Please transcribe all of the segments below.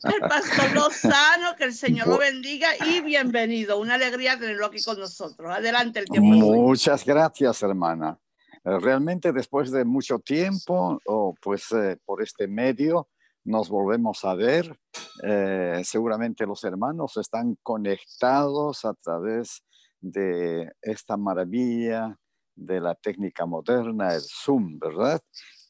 el pastor Lozano, que el Señor lo Bu- bendiga y bienvenido. Una alegría tenerlo aquí con nosotros. Adelante, el tiempo es suyo. Muchas gracias, hermana. Realmente después de mucho tiempo, por este medio, nos volvemos a ver. Seguramente los hermanos están conectados a través de esta maravilla de la técnica moderna, el Zoom, ¿verdad?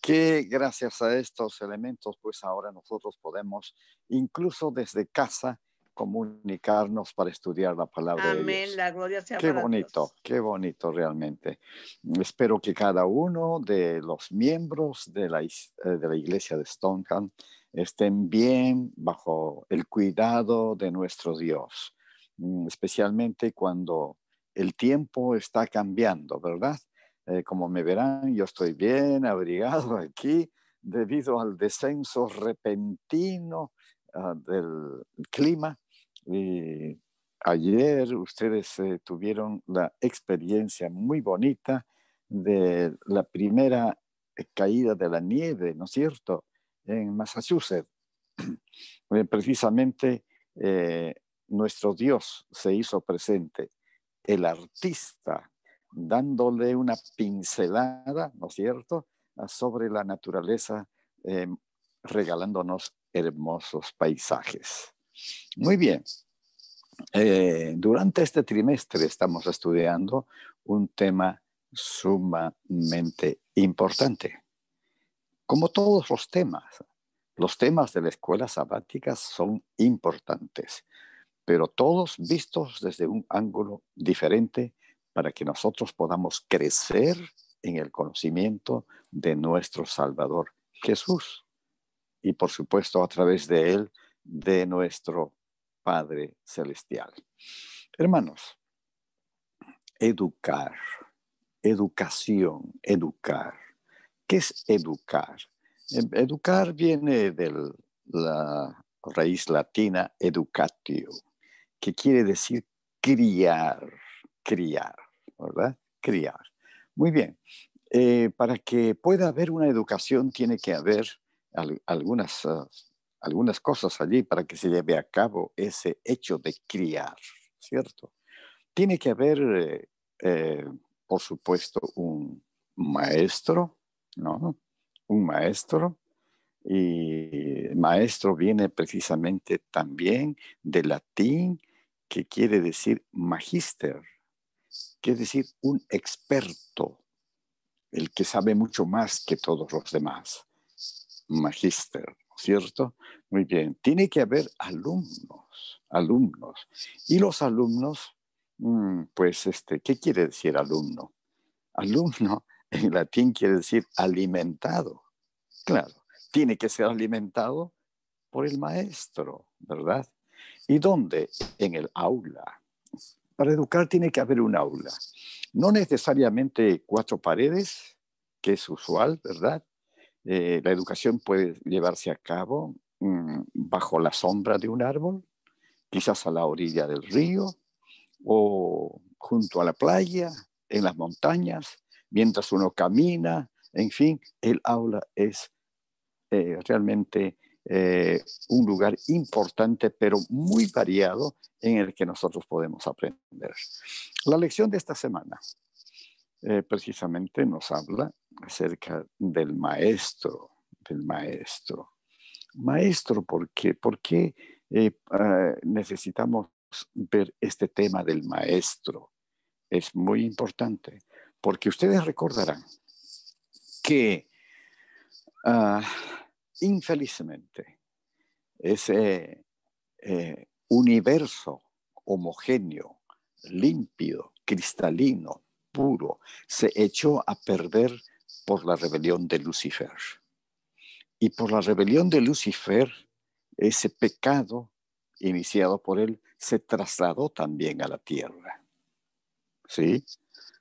Que gracias a estos elementos, pues ahora nosotros podemos, incluso desde casa, comunicarnos para estudiar la palabra de Amén. Dios. La gloria sea para Dios. Qué bonito realmente. Espero que cada uno de los miembros de la iglesia de Stoneham estén bien bajo el cuidado de nuestro Dios, especialmente cuando el tiempo está cambiando, ¿verdad? Como me verán, yo estoy bien abrigado aquí debido al descenso repentino del clima. Y ayer ustedes tuvieron la experiencia muy bonita de la primera caída de la nieve, ¿no es cierto?, en Massachusetts. Precisamente eh, nuestro Dios se hizo presente, el artista, dándole una pincelada, ¿no es cierto?, sobre la naturaleza, eh, regalándonos hermosos paisajes. Muy bien. Durante este trimestre estamos estudiando un tema sumamente importante. Como todos los temas de la escuela sabática son importantes, pero todos vistos desde un ángulo diferente para que nosotros podamos crecer en el conocimiento de nuestro Salvador Jesús y por supuesto a través de él de nuestro Padre Celestial. Hermanos, educar, educación, educar. ¿Qué es educar? Educar viene de la raíz latina educatio, que quiere decir criar, criar, ¿verdad? Criar. Muy bien. Para que pueda haber una educación tiene que haber algunas cosas allí para que se lleve a cabo ese hecho de criar, ¿cierto? Tiene que haber, eh, por supuesto, un maestro, ¿no? Un maestro. Y maestro viene precisamente también del latín, que quiere decir magister, quiere decir un experto, el que sabe mucho más que todos los demás. Magister, ¿cierto? Muy bien. Tiene que haber alumnos, alumnos. Y los alumnos, pues, ¿qué quiere decir alumno? Alumno en latín quiere decir alimentado. Claro, tiene que ser alimentado por el maestro, ¿verdad? ¿Y dónde? En el aula. Para educar tiene que haber un aula. No necesariamente cuatro paredes, que es usual, ¿verdad? La educación puede llevarse a cabo bajo la sombra de un árbol, quizás a la orilla del río o junto a la playa, en las montañas, mientras uno camina. En fin, el aula es realmente un lugar importante, pero muy variado en el que nosotros podemos aprender. La lección de esta semana precisamente nos habla acerca del maestro, del maestro. Maestro, ¿por qué? ¿Por qué necesitamos ver este tema del maestro? Es muy importante, porque ustedes recordarán que uh, infelizmente ese universo homogéneo, límpido, cristalino, puro, se echó a perder por la rebelión de Lucifer. Y por la rebelión de Lucifer, ese pecado iniciado por él se trasladó también a la tierra. ¿Sí?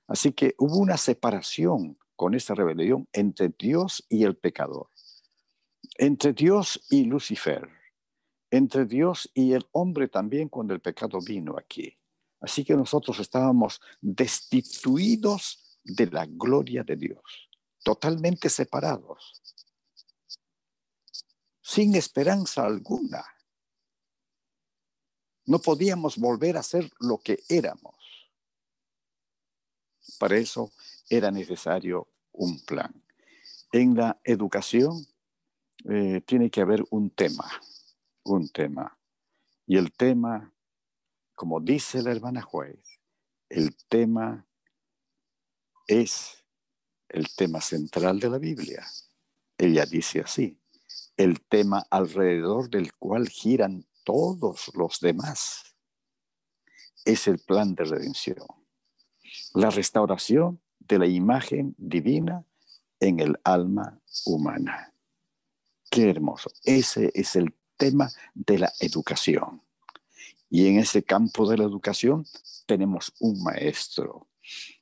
Así que hubo una separación con esa rebelión entre Dios y el pecador, entre Dios y Lucifer, entre Dios y el hombre también cuando el pecado vino aquí. Así que nosotros estábamos destituidos de la gloria de Dios, totalmente separados, sin esperanza alguna. No podíamos volver a ser lo que éramos. Para eso era necesario un plan. En la educación tiene que haber un tema. Y el tema, como dice la hermana Juez, el tema es el tema central de la Biblia. Ella dice así: el tema alrededor del cual giran todos los demás es el plan de redención. La restauración de la imagen divina en el alma humana. Qué hermoso. Ese es el tema de la educación. Y en ese campo de la educación tenemos un maestro.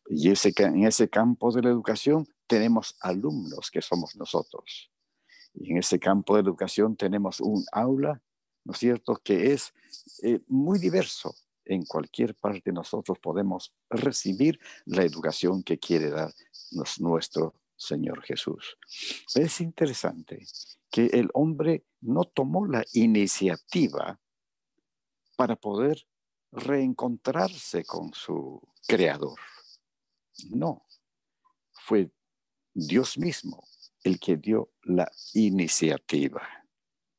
Y en ese campo de la educación tenemos alumnos que somos nosotros. Y en ese campo de educación tenemos un aula, ¿no es cierto?, que es muy diverso. En cualquier parte nosotros podemos recibir la educación que quiere darnos nuestro Señor Jesús. Es interesante que el hombre no tomó la iniciativa para poder reencontrarse con su creador. No, fue Dios mismo el que dio la iniciativa.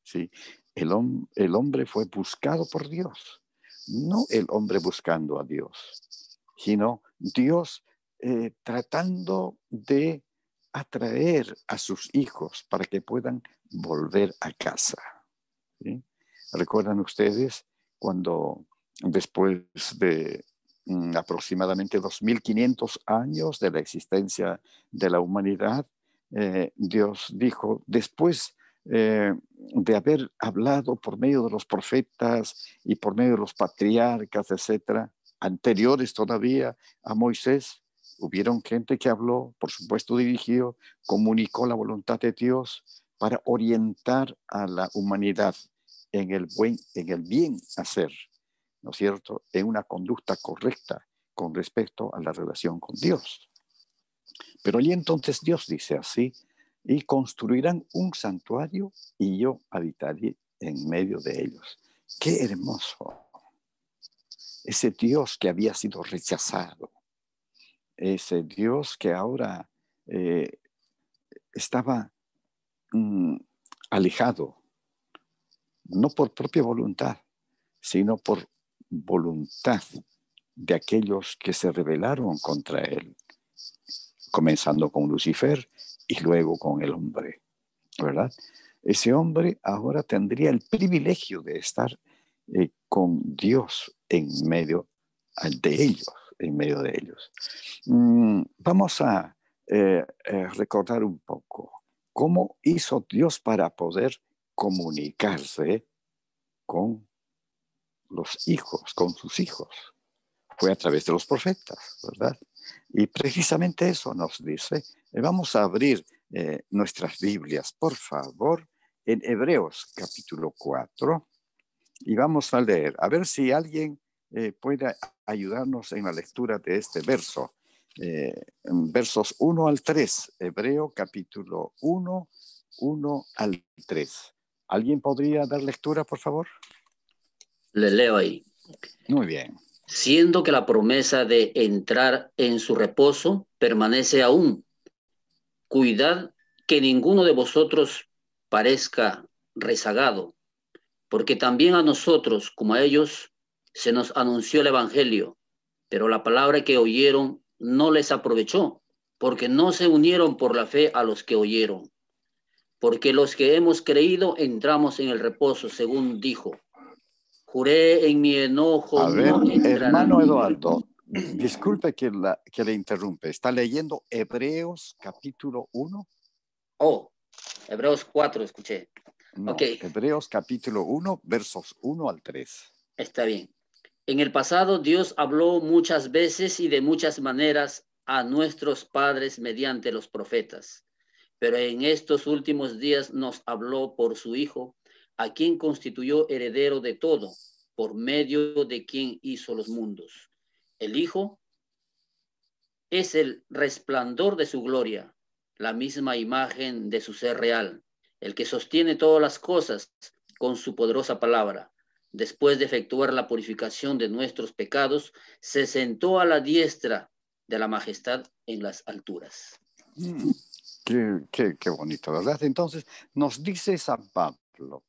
¿Sí? El hombre fue buscado por Dios, no el hombre buscando a Dios, sino Dios tratando de atraer a sus hijos para que puedan volver a casa. ¿Sí? ¿Recuerdan ustedes cuando después de aproximadamente 2500 años de la existencia de la humanidad, Dios dijo, después de haber hablado por medio de los profetas y por medio de los patriarcas, etcétera, anteriores todavía a Moisés, hubieron gente que habló, por supuesto dirigió, comunicó la voluntad de Dios para orientar a la humanidad en el bien hacer, ¿no es cierto?, en una conducta correcta con respecto a la relación con Dios. Pero allí entonces Dios dice así: y construirán un santuario y yo habitaré en medio de ellos. ¡Qué hermoso! Ese Dios que había sido rechazado, ese Dios que ahora estaba alejado, no por propia voluntad, sino por voluntad de aquellos que se rebelaron contra él, comenzando con Lucifer y luego con el hombre, ¿verdad? Ese hombre ahora tendría el privilegio de estar con Dios en medio de ellos. Vamos a recordar un poco cómo hizo Dios para poder comunicarse con los hijos, con sus hijos. Fue a través de los profetas, ¿verdad? Y precisamente eso nos dice. Vamos a abrir nuestras Biblias, por favor, en Hebreos capítulo 4, y vamos a leer. A ver si alguien puede ayudarnos en la lectura de este verso. Versos 1 al 3, Hebreo capítulo 1, 1 al 3. ¿Alguien podría dar lectura, por favor? Le leo ahí. Muy bien. Siendo que la promesa de entrar en su reposo permanece aún, cuidad que ninguno de vosotros parezca rezagado, porque también a nosotros, como a ellos, se nos anunció el Evangelio, pero la palabra que oyeron no les aprovechó, porque no se unieron por la fe a los que oyeron. Porque los que hemos creído entramos en el reposo, según dijo. Juré en mi enojo. A ver, no hermano Eduardo, disculpe que le interrumpe. ¿Está leyendo Hebreos capítulo 1? Oh, Hebreos 4, escuché. No, Okay. Hebreos capítulo 1, versos 1 al 3. Está bien. En el pasado Dios habló muchas veces y de muchas maneras a nuestros padres mediante los profetas. Pero en estos últimos días nos habló por su Hijo, a quien constituyó heredero de todo, por medio de quien hizo los mundos. El Hijo es el resplandor de su gloria, la misma imagen de su ser real, el que sostiene todas las cosas con su poderosa palabra. después de efectuar la purificación de nuestros pecados, se sentó a la diestra de la majestad en las alturas. Qué bonito, ¿verdad? Entonces, nos dice San Pablo,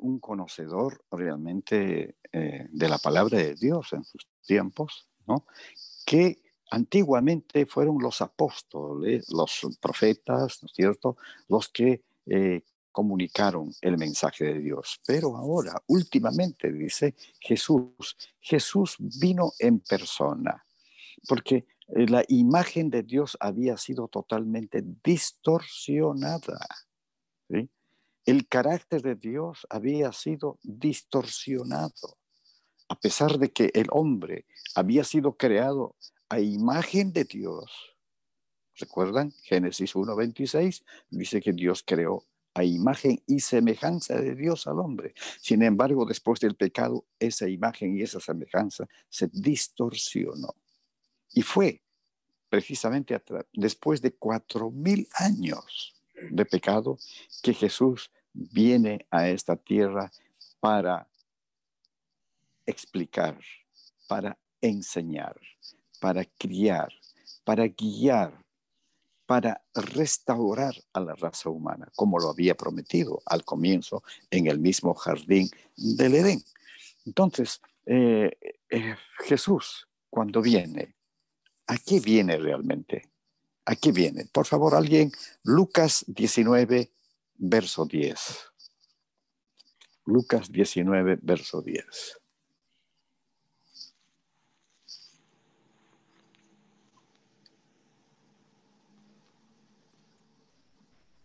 un conocedor realmente de la palabra de Dios en sus tiempos, ¿no? Que antiguamente fueron los apóstoles, los profetas, ¿no es cierto?, los que comunicaron el mensaje de Dios. Pero ahora, últimamente, dice Jesús vino en persona, porque la imagen de Dios había sido totalmente distorsionada, ¿sí? El carácter de Dios había sido distorsionado, a pesar de que el hombre había sido creado a imagen de Dios. ¿Recuerdan? Génesis 1:26 dice que Dios creó a imagen y semejanza de Dios al hombre. Sin embargo, después del pecado, esa imagen y esa semejanza se distorsionó. Y fue precisamente después de 4,000 años de pecado que Jesús viene a esta tierra para explicar, para enseñar, para criar, para guiar, para restaurar a la raza humana, como lo había prometido al comienzo en el mismo jardín del Edén. Entonces, Jesús, cuando viene, ¿a qué viene realmente? ¿A qué viene? Por favor, alguien, Lucas 19, verso 10. Lucas 19, verso 10.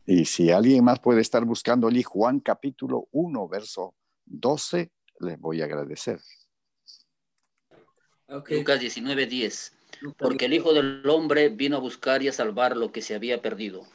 Y si alguien más puede estar buscando allí Juan capítulo 1, verso 12, les voy a agradecer. Okay. Lucas 19:10. Porque el Hijo del Hombre vino a buscar y a salvar lo que se había perdido.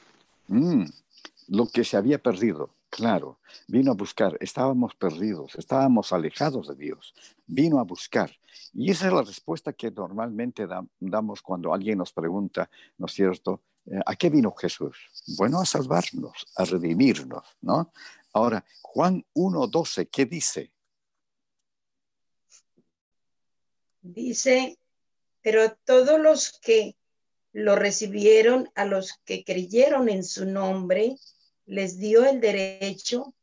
Lo que se había perdido, claro. Vino a buscar. Estábamos perdidos, estábamos alejados de Dios. Vino a buscar. Y esa es la respuesta que normalmente damos cuando alguien nos pregunta, ¿no es cierto? ¿A qué vino Jesús? Bueno, a salvarnos, a redimirnos, ¿no? Ahora, Juan 1:12, ¿qué dice? Dice, pero todos los que lo recibieron, a los que creyeron en su nombre, les dio el derecho,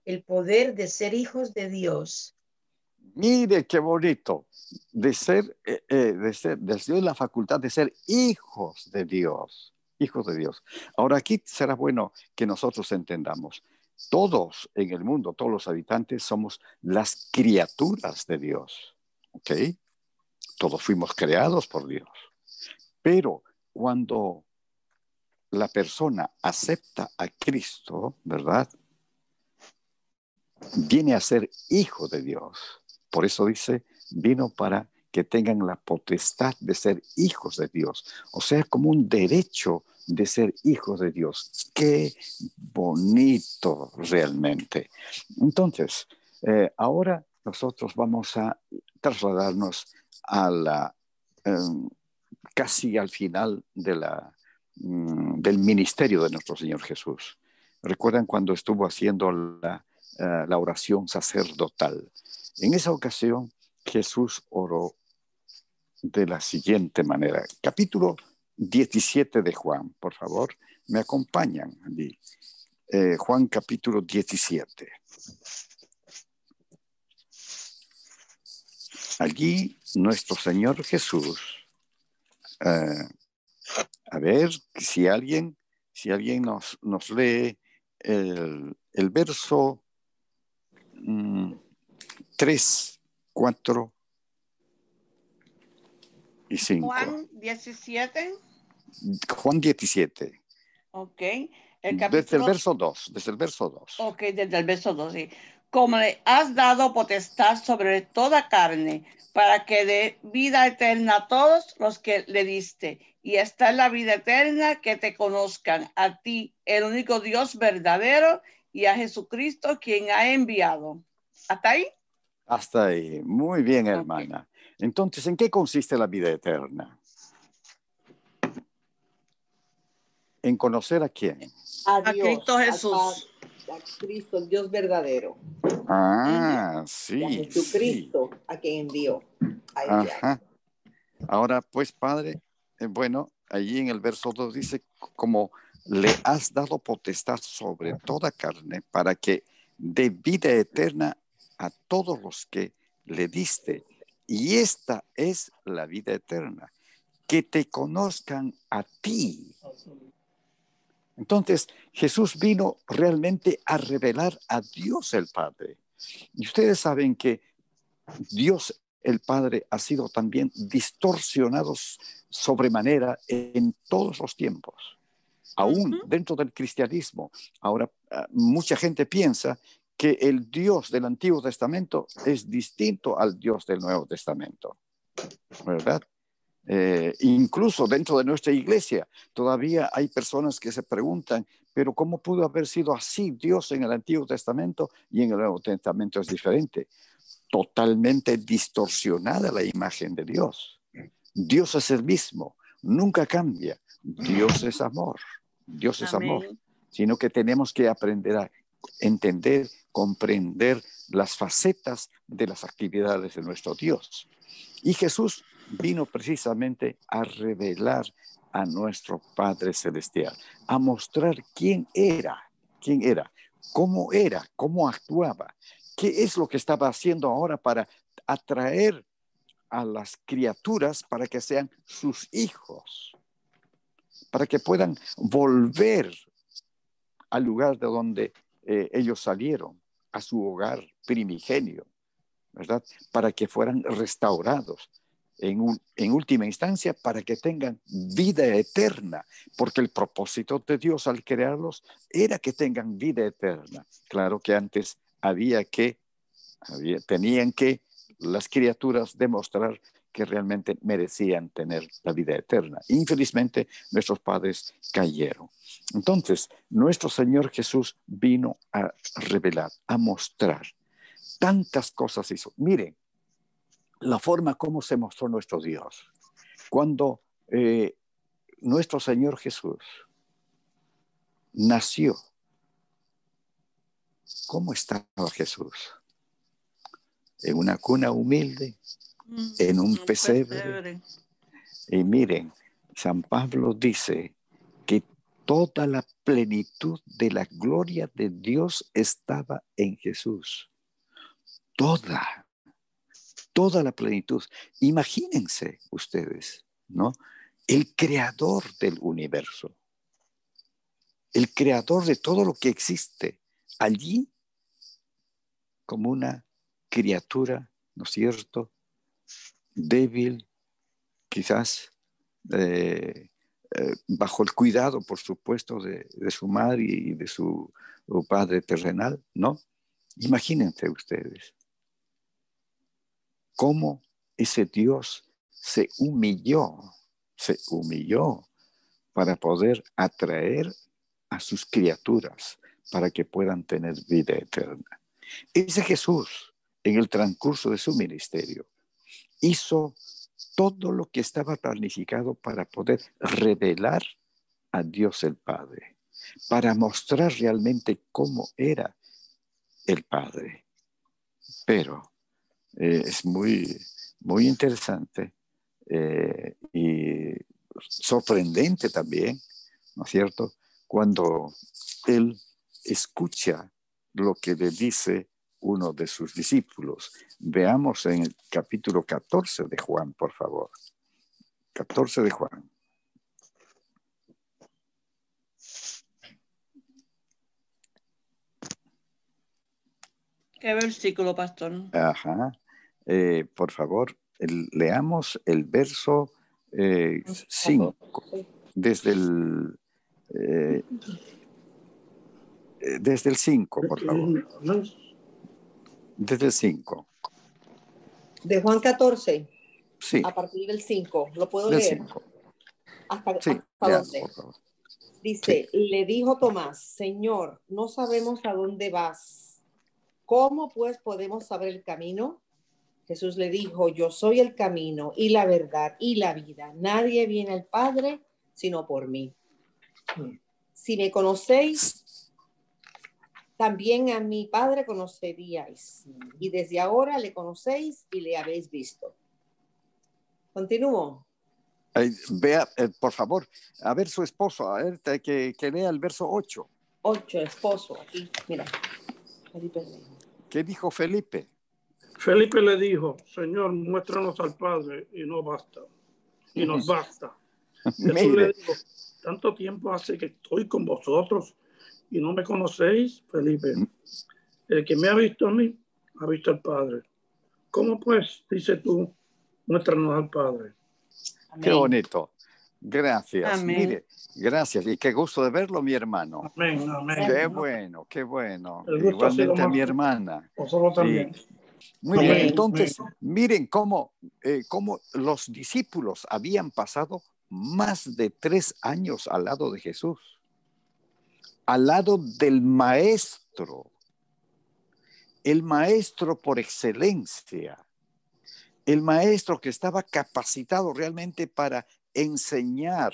el poder de ser hijos de Dios. Mire qué bonito, les dio la facultad de ser hijos de Dios, hijos de Dios. Ahora aquí será bueno que nosotros entendamos, todos en el mundo, todos los habitantes somos las criaturas de Dios, ¿ok? Todos fuimos creados por Dios, pero cuando la persona acepta a Cristo, ¿verdad?, viene a ser hijo de Dios. Por eso dice, vino para que tengan la potestad de ser hijos de Dios. O sea, como un derecho de ser hijos de Dios. ¡Qué bonito realmente! Entonces, ahora nosotros vamos a trasladarnos a casi al final del ministerio de nuestro Señor Jesús. ¿Recuerdan cuando estuvo haciendo la oración sacerdotal? En esa ocasión, Jesús oró de la siguiente manera. Capítulo 17 de Juan, por favor, me acompañan allí. Juan capítulo 17. Allí nuestro Señor Jesús, a ver si alguien nos lee el verso 3, 4 y 5. Juan 17. Juan 17. Ok. Desde el verso 2. Ok, desde el verso 2, sí. Como le has dado potestad sobre toda carne, para que dé vida eterna a todos los que le diste. Y esta es la vida eterna, que te conozcan a ti, el único Dios verdadero, y a Jesucristo, quien ha enviado. ¿Hasta ahí? Hasta ahí. Muy bien, hermana. Okay. Entonces, ¿en qué consiste la vida eterna? ¿En conocer a quién? A Cristo Jesús. a Cristo, el Dios verdadero. Ah, Y a sí, sí. Jesucristo, a quien envió. A enviar. Ajá. Ahora, pues, Padre, bueno, allí en el verso 2 dice, como le has dado potestad sobre toda carne para que dé vida eterna a todos los que le diste. Y esta es la vida eterna, que te conozcan a ti. Entonces, Jesús vino realmente a revelar a Dios el Padre. Y ustedes saben que Dios el Padre ha sido también distorsionado sobremanera en todos los tiempos, aún dentro del cristianismo. Ahora, mucha gente piensa que el Dios del Antiguo Testamento es distinto al Dios del Nuevo Testamento, ¿verdad? Incluso dentro de nuestra iglesia todavía hay personas que se preguntan, pero ¿cómo pudo haber sido así Dios en el Antiguo Testamento y en el Nuevo Testamento es diferente? Totalmente distorsionada la imagen de Dios. Dios es el mismo, nunca cambia. Dios es amor, Dios es amor, sino que tenemos que aprender a entender, comprender las facetas de las actividades de nuestro Dios. Y Jesús vino precisamente a revelar a nuestro Padre Celestial, a mostrar quién era, cómo actuaba, qué es lo que estaba haciendo ahora para atraer a las criaturas para que sean sus hijos, para que puedan volver al lugar de donde ellos salieron, a su hogar primigenio, ¿verdad? Para que fueran restaurados. En última instancia, para que tengan vida eterna, porque el propósito de Dios al crearlos era que tengan vida eterna. Claro que antes tenían que las criaturas demostrar que realmente merecían tener la vida eterna. Infelizmente, nuestros padres cayeron. Entonces, nuestro Señor Jesús vino a revelar, a mostrar. Tantas cosas hizo. Miren, la forma como se mostró nuestro Dios. Cuando nuestro Señor Jesús nació, ¿cómo estaba Jesús? En una cuna humilde, en un pesebre. Y miren, San Pablo dice que toda la plenitud de la gloria de Dios estaba en Jesús. Toda la plenitud. Imagínense ustedes, ¿no? El creador del universo, el creador de todo lo que existe, allí como una criatura, ¿no es cierto?, débil, quizás bajo el cuidado, por supuesto, de su madre y de su padre terrenal, ¿no? Imagínense ustedes cómo ese Dios se humilló para poder atraer a sus criaturas para que puedan tener vida eterna. Ese Jesús, en el transcurso de su ministerio, hizo todo lo que estaba planificado para poder revelar a Dios el Padre, para mostrar realmente cómo era el Padre. Pero es muy, muy interesante y sorprendente también, ¿no es cierto?, cuando él escucha lo que le dice uno de sus discípulos. Veamos en el capítulo 14 de Juan, por favor. 14 de Juan. ¿Qué versículo, pastor? Ajá. Por favor, leamos el verso 5, desde el 5, por favor. Desde el 5. De Juan 14. Sí. A partir del 5. ¿Lo puedo Del leer? 5. ¿Hasta Sí, dónde? por favor. Dice, sí. Le dijo Tomás, Señor, no sabemos a dónde vas. ¿Cómo pues podemos saber el camino? Jesús le dijo, yo soy el camino y la verdad y la vida. Nadie viene al Padre sino por mí. Si me conocéis, también a mi Padre conoceríais, y desde ahora le conocéis y le habéis visto. Continúo. Vea, por favor, a ver su esposo, a ver, que lea el verso 8. 8, esposo, aquí, mira. ¿Qué dijo Felipe? Felipe le dijo, Señor, muéstranos al Padre y no basta, y nos basta. Jesús le dijo, tanto tiempo hace que estoy con vosotros y no me conocéis, Felipe. El que me ha visto a mí, ha visto al Padre. ¿Cómo pues, dices tú, muéstranos al Padre? Qué bonito. Gracias. Amén. Mire, gracias. Y qué gusto de verlo, mi hermano. Amén, amén. Qué bueno, qué bueno. El gusto Igualmente ha a mi sido hermana. Vosotros también. Sí. Muy bien. Amén. Entonces, miren cómo los discípulos habían pasado más de 3 años al lado de Jesús, al lado del maestro, el maestro por excelencia, el maestro que estaba capacitado realmente para enseñar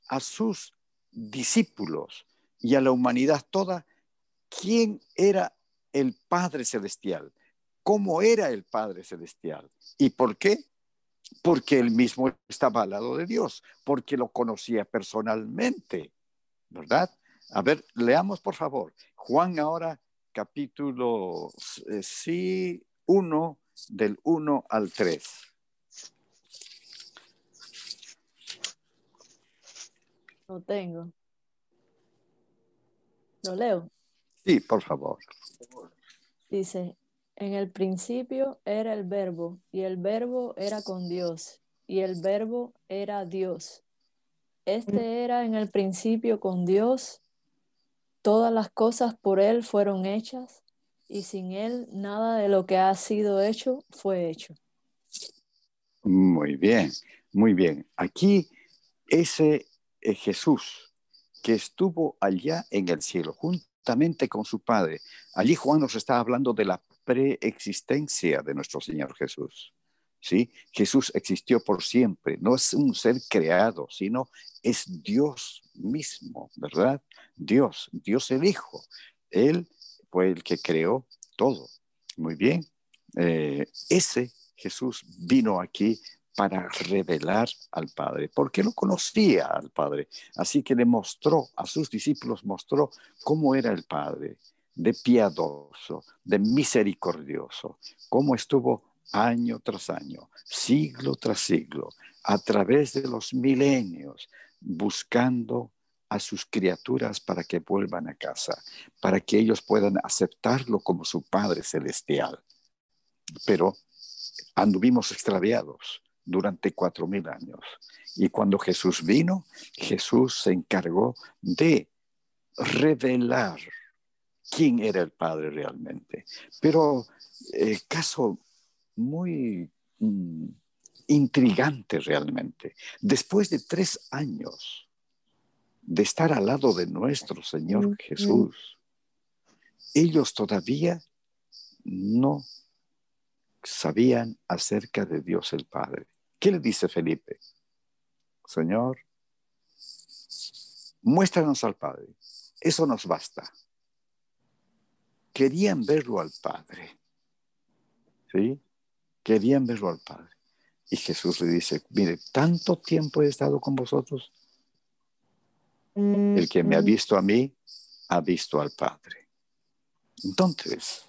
a sus discípulos y a la humanidad toda quién era el Padre Celestial, cómo era el Padre Celestial y por qué. Porque él mismo estaba al lado de Dios, porque lo conocía personalmente, ¿verdad? A ver, leamos por favor. Juan ahora, capítulo 1, del 1 al 3. Lo tengo. Lo leo. Sí, por favor. Dice, en el principio era el Verbo, y el Verbo era con Dios, y el Verbo era Dios. Este era en el principio con Dios. Todas las cosas por Él fueron hechas, y sin Él nada de lo que ha sido hecho fue hecho. Muy bien, muy bien. Aquí ese Jesús que estuvo allá en el cielo, juntamente con su Padre. Allí Juan nos está hablando de la preexistencia de nuestro Señor Jesús. ¿Sí? Jesús existió por siempre, no es un ser creado, sino es Dios mismo, ¿verdad? Dios el Hijo. Él fue el que creó todo. Muy bien. Ese Jesús vino aquí para revelar al Padre, porque lo conocía al Padre. Así que le mostró, a sus discípulos mostró cómo era el Padre, de piadoso, de misericordioso, cómo estuvo año tras año, siglo tras siglo, a través de los milenios, buscando a sus criaturas para que vuelvan a casa, para que ellos puedan aceptarlo como su Padre Celestial. Pero anduvimos extraviados durante 4,000 años. Y cuando Jesús vino, Jesús se encargó de revelar quién era el Padre realmente. Pero caso muy intrigante realmente. Después de 3 años de estar al lado de nuestro Señor Jesús, ellos todavía no sabían acerca de Dios el Padre. ¿Qué le dice Felipe? Señor, muéstranos al Padre. Eso nos basta. Querían verlo al Padre. ¿Sí? Querían verlo al Padre. Y Jesús le dice, mire, tanto tiempo he estado con vosotros. El que me ha visto a mí, ha visto al Padre. Entonces,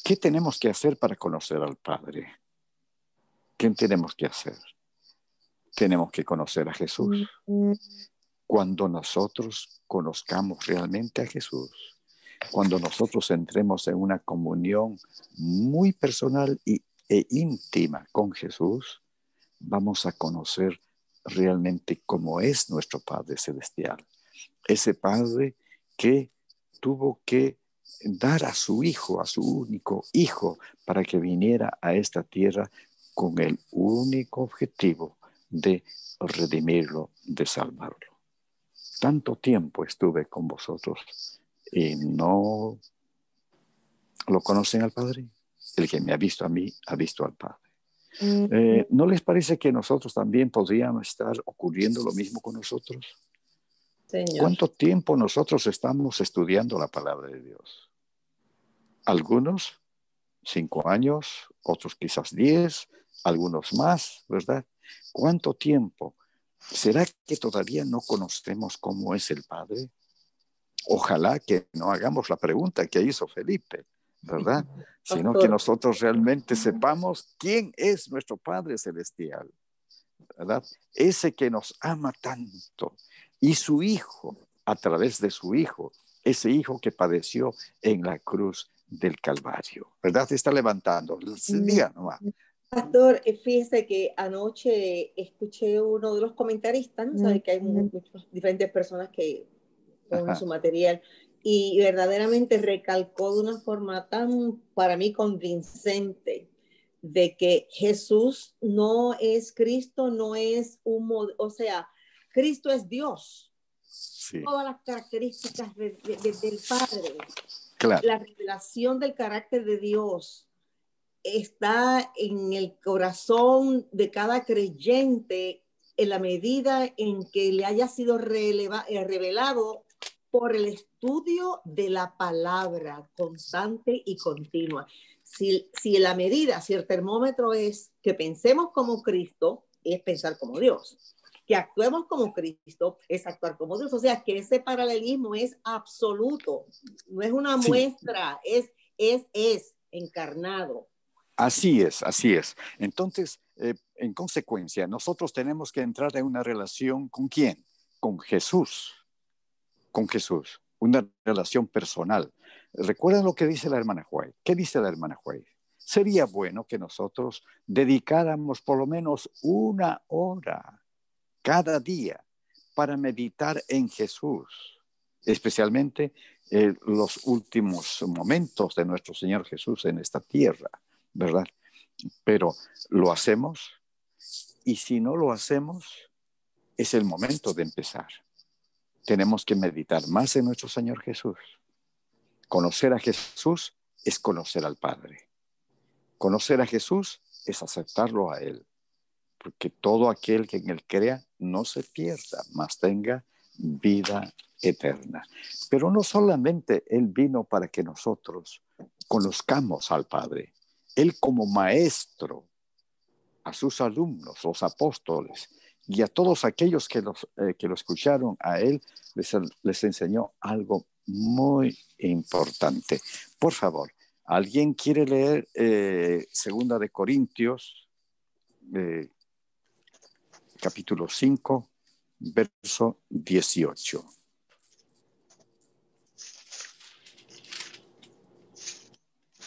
¿qué tenemos que hacer para conocer al Padre? ¿Qué tenemos que hacer? Tenemos que conocer a Jesús. Cuando nosotros conozcamos realmente a Jesús, cuando nosotros entremos en una comunión muy personal e íntima con Jesús, vamos a conocer realmente cómo es nuestro Padre Celestial. Ese Padre que tuvo que dar a su Hijo, a su único Hijo, para que viniera a esta tierra con el único objetivo de redimirlo, de salvarlo. Tanto tiempo estuve con vosotros y no lo conocen al Padre. El que me ha visto a mí, ha visto al Padre. ¿No les parece que nosotros también podríamos estar ocurriendo lo mismo con nosotros? Señor. ¿Cuánto tiempo nosotros estamos estudiando la palabra de Dios? Algunos 5 años, otros quizás 10, algunos más, ¿verdad? ¿Cuánto tiempo? ¿Será que todavía no conocemos cómo es el Padre? Ojalá que no hagamos la pregunta que hizo Felipe, ¿verdad? Sino que nosotros realmente sepamos quién es nuestro Padre Celestial, ¿verdad? Ese que nos ama tanto, y su Hijo, a través de su Hijo, ese Hijo que padeció en la cruz del Calvario, ¿verdad? Se está levantando. Diga nomás. Pastor, fíjese que anoche escuché uno de los comentaristas, ¿no? Sabe que hay muchas diferentes personas que ponen su material, y verdaderamente recalcó de una forma tan, para mí, convincente, de que Jesús no es Cristo, no es o sea, Cristo es Dios. Sí. Todas las características del Padre, claro. La revelación del carácter de Dios está en el corazón de cada creyente en la medida en que le haya sido revelado por el estudio de la palabra constante y continua. Si la medida, si el termómetro es que pensemos como Cristo, es pensar como Dios. Que actuemos como Cristo, es actuar como Dios. O sea, que ese paralelismo es absoluto. No es una muestra, es encarnado. Así es, así es. Entonces, en consecuencia, nosotros tenemos que entrar en una relación ¿con quién? Con Jesús. Con Jesús. Una relación personal. ¿Recuerdan lo que dice la hermana White? ¿Qué dice la hermana White? Sería bueno que nosotros dedicáramos por lo menos 1 hora cada día para meditar en Jesús, especialmente los últimos momentos de nuestro Señor Jesús en esta tierra, ¿verdad? Pero lo hacemos, y si no lo hacemos, es el momento de empezar. Tenemos que meditar más en nuestro Señor Jesús. Conocer a Jesús es conocer al Padre. Conocer a Jesús es aceptarlo a Él, porque todo aquel que en Él crea no se pierda, mas tenga vida eterna. Pero no solamente Él vino para que nosotros conozcamos al Padre. Él como maestro a sus alumnos, los apóstoles, y a todos aquellos que lo escucharon a Él, les enseñó algo muy importante. Por favor, ¿alguien quiere leer 2 de Corintios, capítulo 5, verso 18?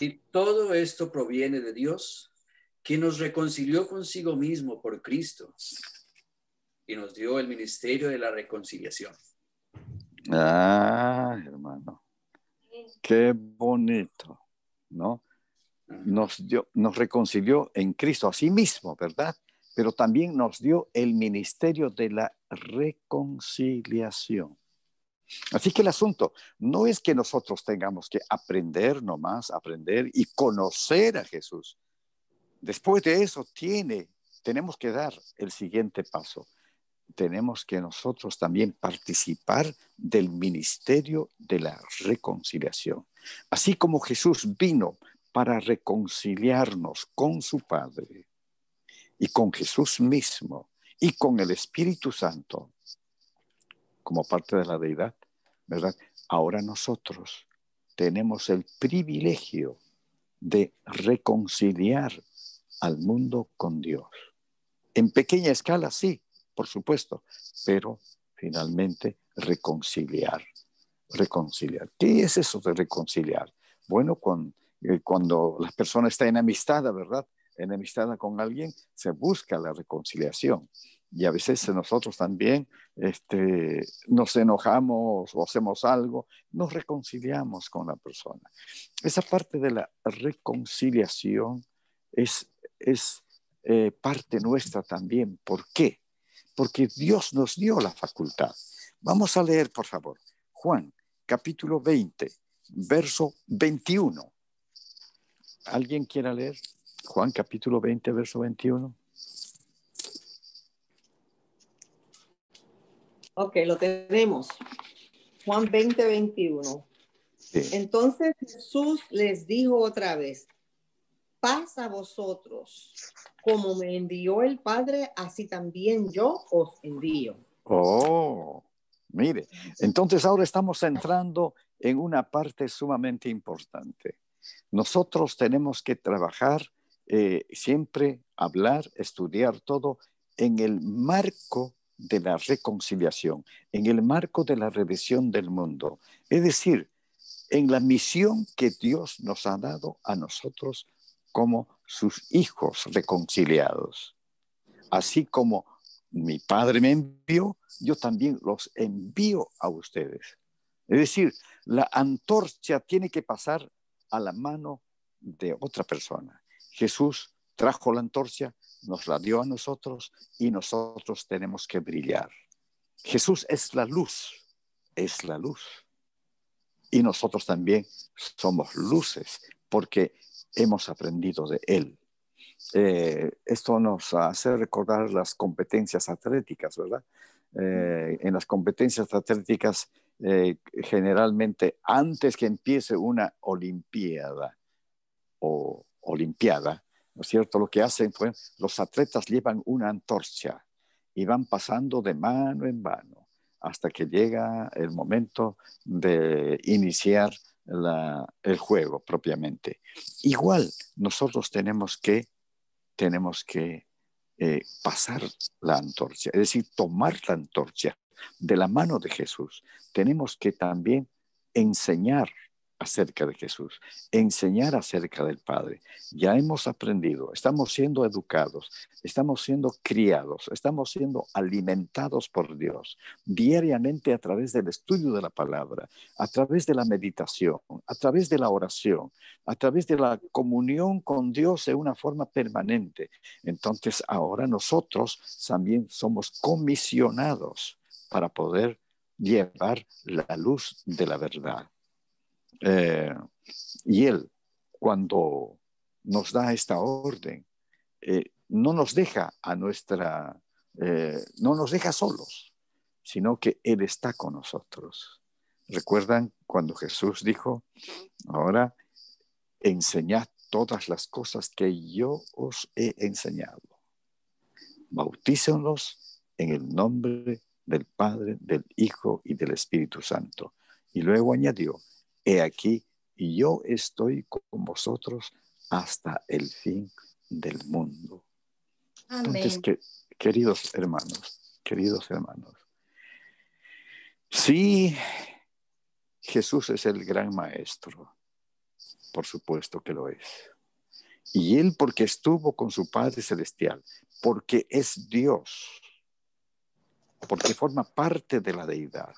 Y todo esto proviene de Dios, quien nos reconcilió consigo mismo por Cristo y nos dio el ministerio de la reconciliación. Ah, hermano, qué bonito, ¿no? Nos reconcilió en Cristo a sí mismo, ¿verdad? Pero también nos dio el ministerio de la reconciliación. Así que el asunto no es que nosotros tengamos que aprender y conocer a Jesús. Después de eso tenemos que dar el siguiente paso. Tenemos que nosotros también participar del ministerio de la reconciliación. Así como Jesús vino para reconciliarnos con su Padre y con Jesús mismo y con el Espíritu Santo como parte de la deidad, ¿verdad? Ahora nosotros tenemos el privilegio de reconciliar al mundo con Dios. En pequeña escala, sí, por supuesto, pero finalmente reconciliar. ¿Qué es eso de reconciliar? Bueno, cuando la persona está enemistada, ¿verdad? Enemistada con alguien, se busca la reconciliación. Y a veces nosotros también nos enojamos o hacemos algo, nos reconciliamos con la persona. Esa parte de la reconciliación es parte nuestra también. ¿Por qué? Porque Dios nos dio la facultad. Vamos a leer, por favor, Juan, capítulo 20, verso 21. ¿Alguien quiere leer? Juan, capítulo 20, verso 21. Ok, lo tenemos. Juan 20, 21. Sí. Entonces Jesús les dijo otra vez, paz a vosotros, como me envió el Padre, así también yo os envío. Oh, mire, entonces ahora estamos entrando en una parte sumamente importante. Nosotros tenemos que trabajar, siempre hablar, estudiar todo en el marco de la reconciliación, en el marco de la redención del mundo. Es decir, en la misión que Dios nos ha dado a nosotros como sus hijos reconciliados. Así como mi Padre me envió, yo también los envío a ustedes. Es decir, la antorcha tiene que pasar a la mano de otra persona. Jesús trajo la antorcha, nos la dio a nosotros y nosotros tenemos que brillar. Jesús es la luz, es la luz. Y nosotros también somos luces porque hemos aprendido de Él. Esto nos hace recordar las competencias atléticas, ¿verdad? En las competencias atléticas, generalmente antes que empiece una olimpiada, ¿no es cierto? Lo que hacen, pues, los atletas llevan una antorcha y van pasando de mano en mano hasta que llega el momento de iniciar el juego propiamente. Igual, nosotros tenemos que pasar la antorcha, es decir, tomar la antorcha de la mano de Jesús. Tenemos que también enseñar acerca de Jesús, enseñar acerca del Padre. Ya hemos aprendido, estamos siendo educados, estamos siendo criados, estamos siendo alimentados por Dios diariamente a través del estudio de la palabra, a través de la meditación, a través de la oración, a través de la comunión con Dios de una forma permanente. Entonces ahora nosotros también somos comisionados para poder llevar la luz de la verdad. Y Él, cuando nos da esta orden, no nos deja no nos deja solos, sino que Él está con nosotros. ¿Recuerdan cuando Jesús dijo, ahora enseñad todas las cosas que yo os he enseñado? Bautícenlos en el nombre del Padre, del Hijo y del Espíritu Santo. Y luego añadió, he aquí, y yo estoy con vosotros hasta el fin del mundo. Amén. Entonces, queridos hermanos, sí, Jesús es el gran maestro, por supuesto que lo es. Y Él porque estuvo con su Padre Celestial, porque es Dios, porque forma parte de la deidad,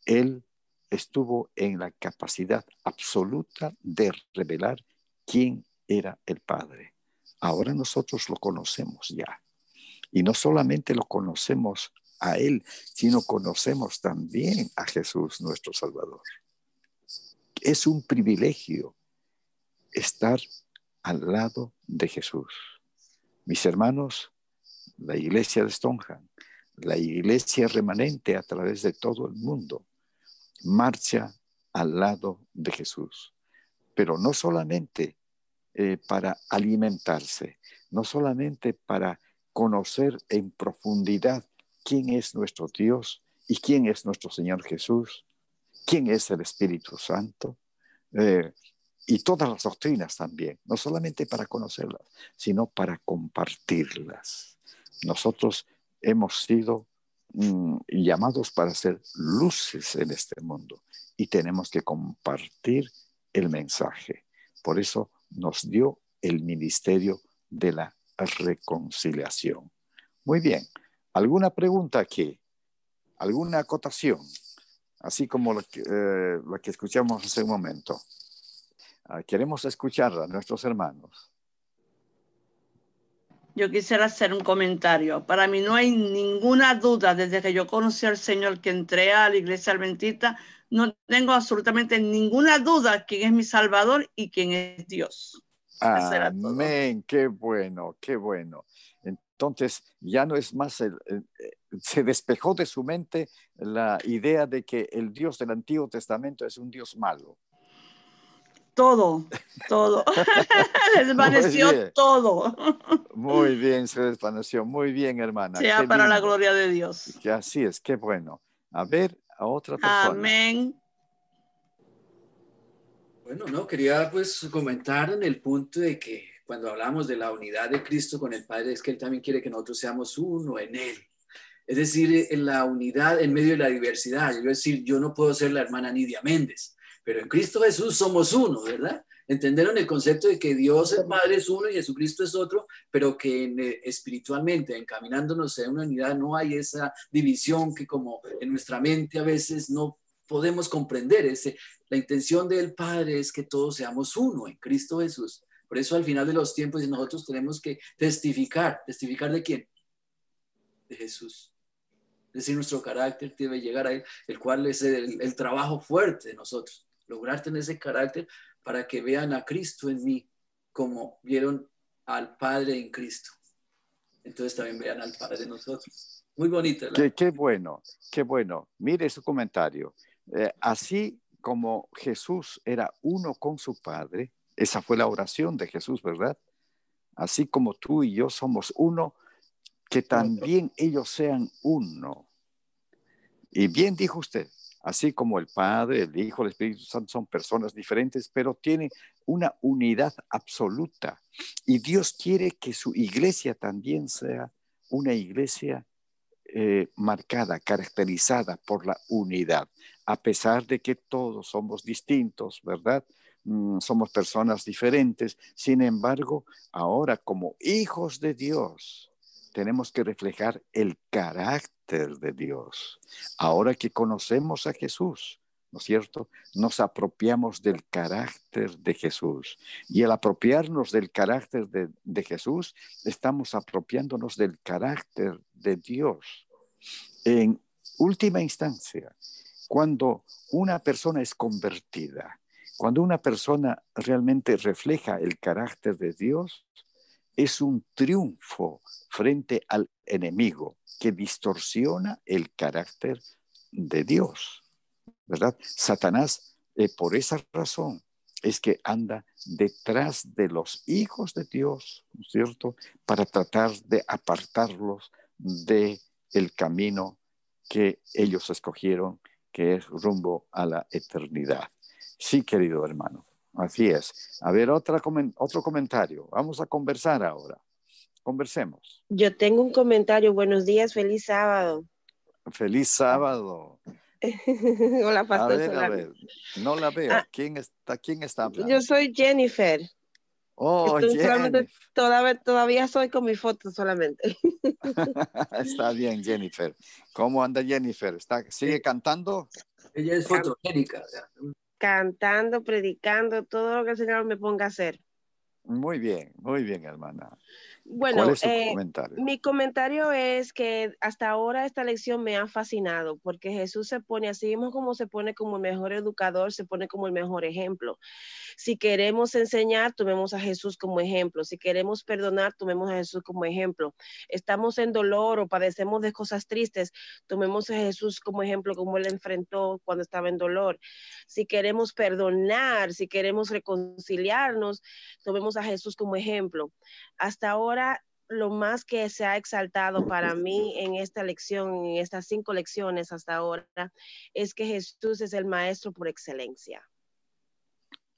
Él estuvo en la capacidad absoluta de revelar quién era el Padre. Ahora nosotros lo conocemos ya. Y no solamente lo conocemos a Él, sino conocemos también a Jesús, nuestro Salvador. Es un privilegio estar al lado de Jesús. Mis hermanos, la iglesia de Stoneham, la iglesia remanente a través de todo el mundo, marcha al lado de Jesús, pero no solamente para alimentarse, no solamente para conocer en profundidad quién es nuestro Dios y quién es nuestro Señor Jesús, quién es el Espíritu Santo, y todas las doctrinas también, no solamente para conocerlas, sino para compartirlas. Nosotros hemos sido llamados para ser luces en este mundo y tenemos que compartir el mensaje. Por eso nos dio el ministerio de la reconciliación. Muy bien, ¿alguna pregunta aquí? ¿Alguna acotación? Así como la que escuchamos hace un momento. Queremos escuchar a nuestros hermanos. Yo quisiera hacer un comentario. Para mí no hay ninguna duda, desde que yo conocí al Señor, que entré a la iglesia adventista, no tengo absolutamente ninguna duda quién es mi Salvador y quién es Dios. Amén, qué bueno, qué bueno. Entonces ya no es más, se despejó de su mente la idea de que el Dios del Antiguo Testamento es un Dios malo. Todo. Desvaneció todo. Muy bien, se desvaneció. Muy bien, hermana. Sea qué para la lindo. gloria de Dios. Que así es, qué bueno. A ver, a otra persona. Amén. Bueno, no, quería pues comentar en el punto de que cuando hablamos de la unidad de Cristo con el Padre, es que Él también quiere que nosotros seamos uno en Él. Es decir, en la unidad en medio de la diversidad. Es decir, yo no puedo ser la hermana Nidia Méndez, pero en Cristo Jesús somos uno, ¿verdad? ¿Entendieron el concepto de que Dios el Padre es uno y Jesucristo es otro, pero que espiritualmente, encaminándonos en una unidad, no hay esa división que como en nuestra mente a veces no podemos comprender? La intención del Padre es que todos seamos uno en Cristo Jesús. Por eso al final de los tiempos nosotros tenemos que testificar. ¿Testificar de quién? De Jesús. Es decir, nuestro carácter debe llegar a Él, el cual es el trabajo fuerte de nosotros. Lograr tener ese carácter para que vean a Cristo en mí como vieron al Padre en Cristo. Entonces también vean al Padre en nosotros. Muy bonito. Qué bueno, qué bueno. Mire su comentario. Así como Jesús era uno con su Padre, esa fue la oración de Jesús, ¿verdad? Así como tú y yo somos uno, que también ellos sean uno. Y bien dijo usted, así como el Padre, el Hijo, el Espíritu Santo son personas diferentes, pero tienen una unidad absoluta. Y Dios quiere que su iglesia también sea una iglesia marcada, caracterizada por la unidad, a pesar de que todos somos distintos, ¿verdad? Somos personas diferentes. Sin embargo, ahora como hijos de Dios, tenemos que reflejar el carácter de Dios. Ahora que conocemos a Jesús, ¿no es cierto? Nos apropiamos del carácter de Jesús. Y al apropiarnos del carácter de Jesús, estamos apropiándonos del carácter de Dios. En última instancia, cuando una persona es convertida, cuando una persona realmente refleja el carácter de Dios, es un triunfo frente al enemigo que distorsiona el carácter de Dios, ¿verdad? Satanás, por esa razón, es que anda detrás de los hijos de Dios, ¿no es cierto?, para tratar de apartarlos del camino que ellos escogieron, que es rumbo a la eternidad. Sí, querido hermano, así es. A ver, otro comentario. Vamos a conversar ahora. Conversemos. Yo tengo un comentario. Buenos días, feliz sábado. Feliz sábado. Hola, pastor. A ver, no la veo. ¿Quién está hablando? Yo soy Jennifer. Oh, Jennifer. Todavía soy con mi foto solamente. Está bien, Jennifer. ¿Cómo anda Jennifer? ¿Sigue cantando? Ella es fotogénica. Cantando, predicando, todo lo que el Señor me ponga a hacer. Muy bien, hermana. Bueno, ¿Cuál es su comentario? Mi comentario es que hasta ahora esta lección me ha fascinado porque Jesús se pone así mismo como se pone como el mejor educador, se pone como el mejor ejemplo. Si queremos enseñar, tomemos a Jesús como ejemplo. Si queremos perdonar, tomemos a Jesús como ejemplo. Estamos en dolor o padecemos de cosas tristes, tomemos a Jesús como ejemplo, como Él enfrentó cuando estaba en dolor. Si queremos perdonar, si queremos reconciliarnos, tomemos a Jesús como ejemplo. Hasta ahora, lo más que se ha exaltado para mí en esta lección, en estas 5 lecciones hasta ahora, es que Jesús es el maestro por excelencia.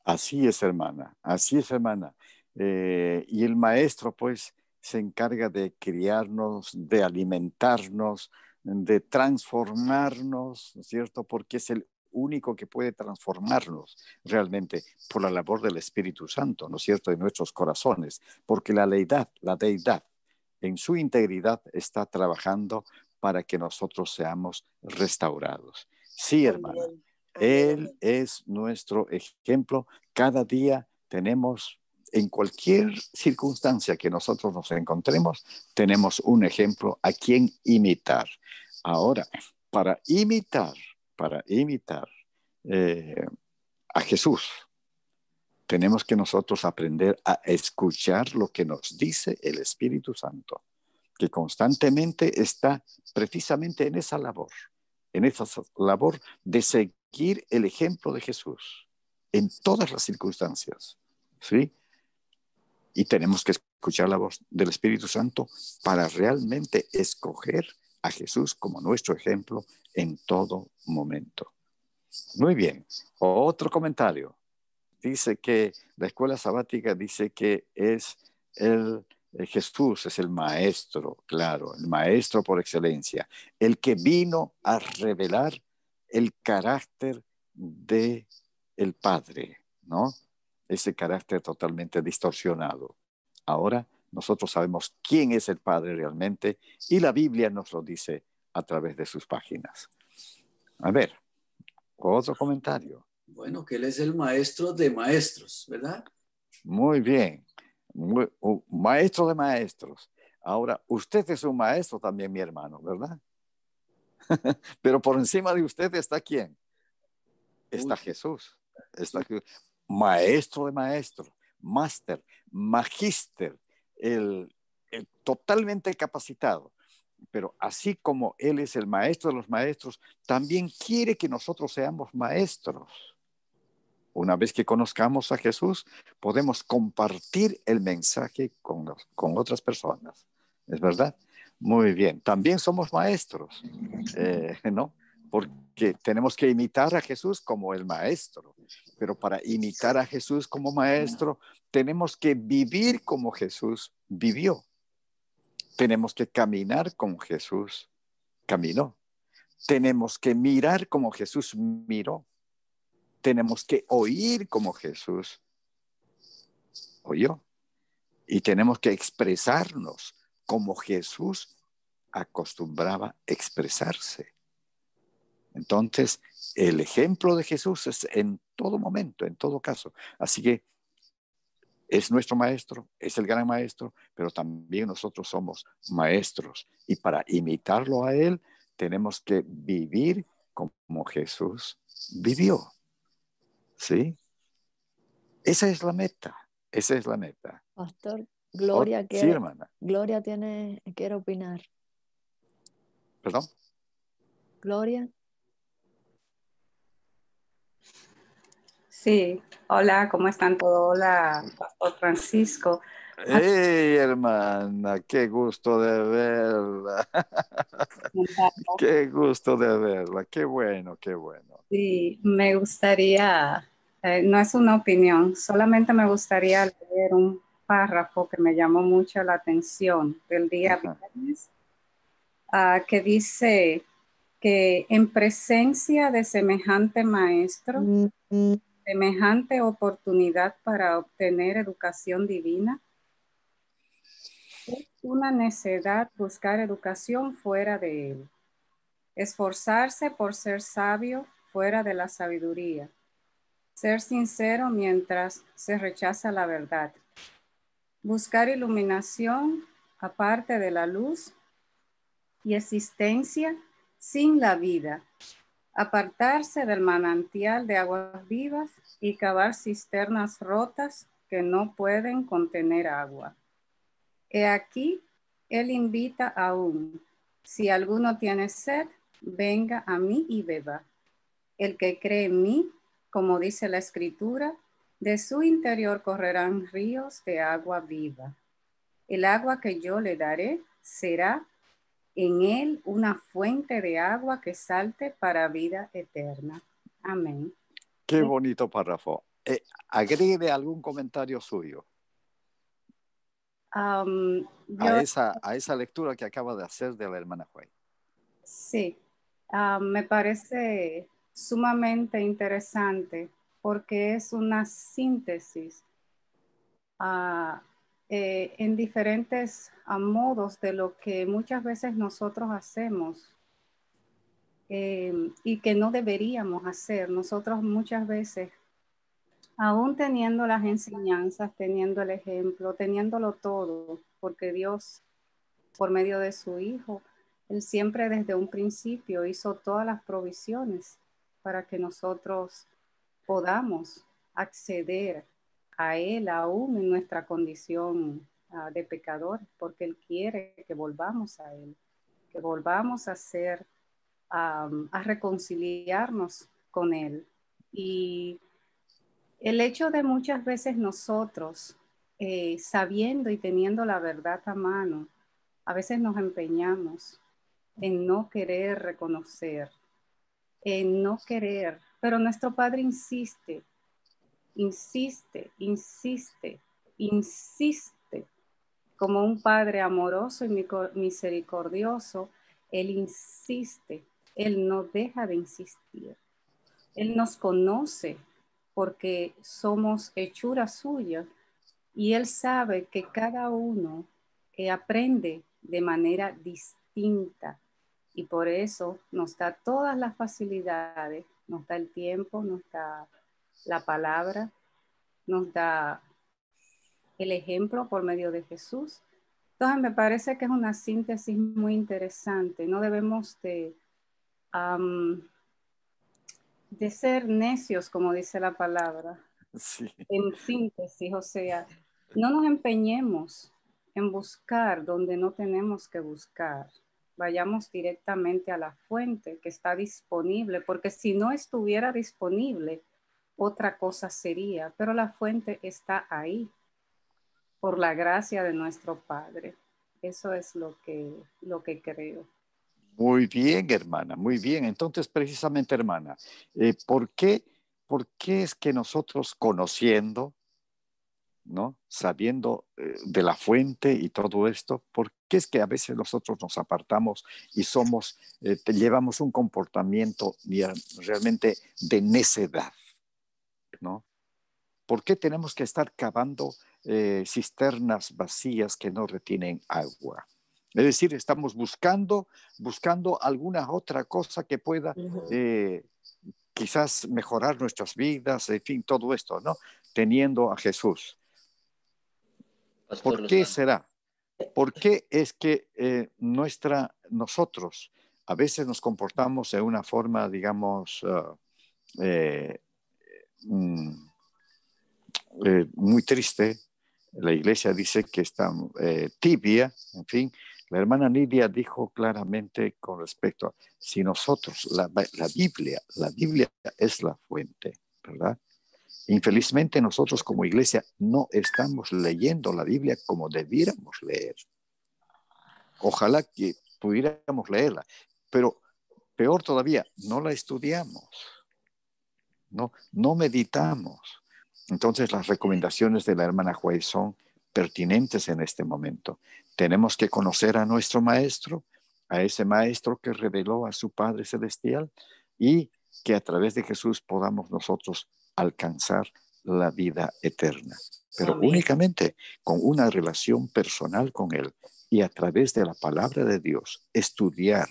Así es, hermana. Así es, hermana. Y el maestro, pues, se encarga de criarnos, de alimentarnos, de transformarnos, ¿no es cierto? Porque es el único que puede transformarnos realmente por la labor del Espíritu Santo, ¿no es cierto?, en nuestros corazones, porque la deidad en su integridad está trabajando para que nosotros seamos restaurados. Sí, hermana, Él es nuestro ejemplo. Cada día tenemos, en cualquier circunstancia que nosotros nos encontremos, tenemos un ejemplo a quien imitar. Ahora, para imitar a Jesús, tenemos que nosotros aprender a escuchar lo que nos dice el Espíritu Santo, que constantemente está precisamente en esa labor de seguir el ejemplo de Jesús en todas las circunstancias, ¿sí? Y tenemos que escuchar la voz del Espíritu Santo para realmente escoger a Jesús como nuestro ejemplo en todo momento. Muy bien. Otro comentario. Dice que la escuela sabática dice que es Jesús es el maestro, claro, el maestro por excelencia, el que vino a revelar el carácter de el Padre, ¿no? Ese carácter totalmente distorsionado. Ahora nosotros sabemos quién es el Padre realmente y la Biblia nos lo dice a través de sus páginas. A ver, otro comentario. Bueno, que Él es el maestro de maestros, ¿verdad? Muy bien. Maestro de maestros. Ahora, usted es un maestro también, mi hermano, ¿verdad? Pero por encima de usted está ¿quién? Está Jesús. Está maestro de maestros, máster, magíster, el totalmente capacitado. Pero así como Él es el maestro de los maestros, también quiere que nosotros seamos maestros. Una vez que conozcamos a Jesús, podemos compartir el mensaje con otras personas. ¿Es verdad? Muy bien. También somos maestros, ¿no? Porque tenemos que imitar a Jesús como el maestro. Pero para imitar a Jesús como maestro, tenemos que vivir como Jesús vivió. Tenemos que caminar como Jesús caminó. Tenemos que mirar como Jesús miró. Tenemos que oír como Jesús oyó. Y tenemos que expresarnos como Jesús acostumbraba expresarse. Entonces, el ejemplo de Jesús es en todo momento, en todo caso. Así que es nuestro maestro, es el gran maestro, pero también nosotros somos maestros. Y para imitarlo a Él, tenemos que vivir como Jesús vivió. ¿Sí? Esa es la meta. Esa es la meta. Pastor, Gloria sí, quiere, hermana. Gloria quiere opinar. ¿Perdón? Gloria. Sí, hola, ¿cómo están todos? Hola, Pastor Francisco. ¡Hey, hermana! ¡Qué gusto de verla! ¡Qué gusto de verla! ¡Qué bueno, qué bueno! Sí, me gustaría, no es una opinión, solamente me gustaría leer un párrafo que me llamó mucho la atención del día viernes, que dice que en presencia de semejante maestro, semejante oportunidad para obtener educación divina, es una necedad buscar educación fuera de él, esforzarse por ser sabio fuera de la sabiduría, ser sincero mientras se rechaza la verdad, buscar iluminación aparte de la luz y existencia sin la vida, apartarse del manantial de aguas vivas y cavar cisternas rotas que no pueden contener agua. He aquí, él invita aún, si alguno tiene sed, venga a mí y beba. El que cree en mí, como dice la Escritura, de su interior correrán ríos de agua viva. El agua que yo le daré será en él una fuente de agua que salte para vida eterna. Amén. Qué bonito párrafo. Agregue algún comentario suyo a esa lectura que acaba de hacer de la hermana Juey. Sí, me parece sumamente interesante porque es una síntesis en diferentes modos de lo que muchas veces nosotros hacemos y que no deberíamos hacer. Nosotros muchas veces, aún teniendo las enseñanzas, teniendo el ejemplo, teniéndolo todo, porque Dios, por medio de su Hijo, Él siempre desde un principio hizo todas las provisiones para que nosotros podamos acceder a Él aún en nuestra condición de pecadores, porque Él quiere que volvamos a Él, que volvamos a reconciliarnos con Él. Y el hecho de muchas veces nosotros, sabiendo y teniendo la verdad a mano, a veces nos empeñamos en no querer reconocer, en no querer, pero nuestro Padre insiste, como un Padre amoroso y misericordioso. Él insiste, Él no deja de insistir. Él nos conoce porque somos hechura suya y Él sabe que cada uno aprende de manera distinta y por eso nos da todas las facilidades, nos da el tiempo, nos da la palabra, nos da el ejemplo por medio de Jesús. Entonces me parece que es una síntesis muy interesante. No debemos de ser necios, como dice la palabra. Sí. En síntesis, o sea, no nos empeñemos en buscar donde no tenemos que buscar. Vayamos directamente a la fuente que está disponible, porque si no estuviera disponible, otra cosa sería, pero la fuente está ahí por la gracia de nuestro Padre. Eso es lo que creo. Muy bien, hermana, muy bien. Entonces, precisamente, hermana, ¿por qué es que nosotros conociendo, ¿no? Sabiendo de la fuente y todo esto, ¿por qué es que a veces nosotros nos apartamos y llevamos un comportamiento realmente de necedad, ¿no? ¿Por qué tenemos que estar cavando cisternas vacías que no retienen agua? Es decir, estamos buscando alguna otra cosa que pueda quizás mejorar nuestras vidas, en fin, todo esto, ¿no? Teniendo a Jesús. ¿Por qué será? ¿Por qué es que nosotros a veces nos comportamos de una forma, digamos, muy triste? La iglesia dice que está tibia, en fin. La hermana Nidia dijo claramente con respecto a si nosotros, la Biblia es la fuente, ¿verdad? Infelizmente nosotros como iglesia no estamos leyendo la Biblia como debiéramos leer. Ojalá que pudiéramos leerla, pero peor todavía, no la estudiamos, no meditamos. Entonces las recomendaciones de la hermana Juárez son pertinentes en este momento. Tenemos que conocer a nuestro maestro, a ese maestro que reveló a su Padre Celestial y que a través de Jesús podamos nosotros alcanzar la vida eterna, pero Amén. Únicamente con una relación personal con Él y a través de la palabra de Dios, estudiar,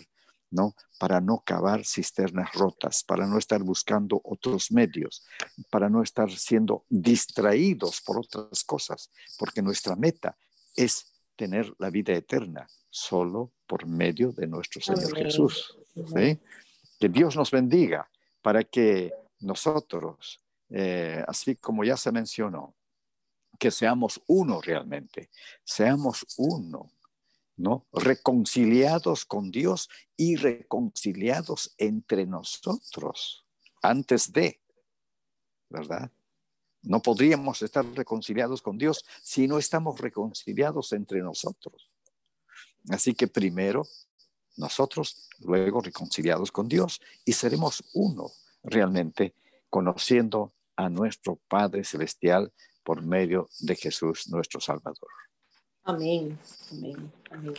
¿no? Para no cavar cisternas rotas, para no estar buscando otros medios, para no estar siendo distraídos por otras cosas, porque nuestra meta es tener la vida eterna solo por medio de nuestro Señor Amén. Jesús. ¿Sí? Que Dios nos bendiga para que nosotros, así como ya se mencionó, que seamos uno realmente, seamos uno, ¿no? Reconciliados con Dios y reconciliados entre nosotros antes de, ¿verdad? No podríamos estar reconciliados con Dios si no estamos reconciliados entre nosotros. Así que primero nosotros, luego reconciliados con Dios y seremos uno realmente conociendo a nuestro Padre Celestial por medio de Jesús nuestro Salvador. Amén. Amén. Amén.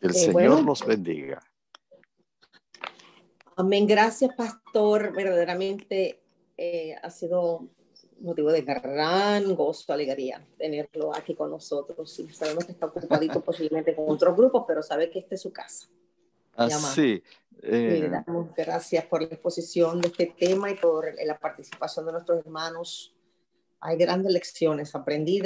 El Señor los bendiga. Amén. Gracias, pastor. Verdaderamente ha sido motivo de gran gozo, alegría tenerlo aquí con nosotros. Y sabemos que está ocupadito posiblemente con otros grupos, pero sabe que esta es su casa. Así. Le damos gracias por la exposición de este tema y por la participación de nuestros hermanos. Hay grandes lecciones aprendidas.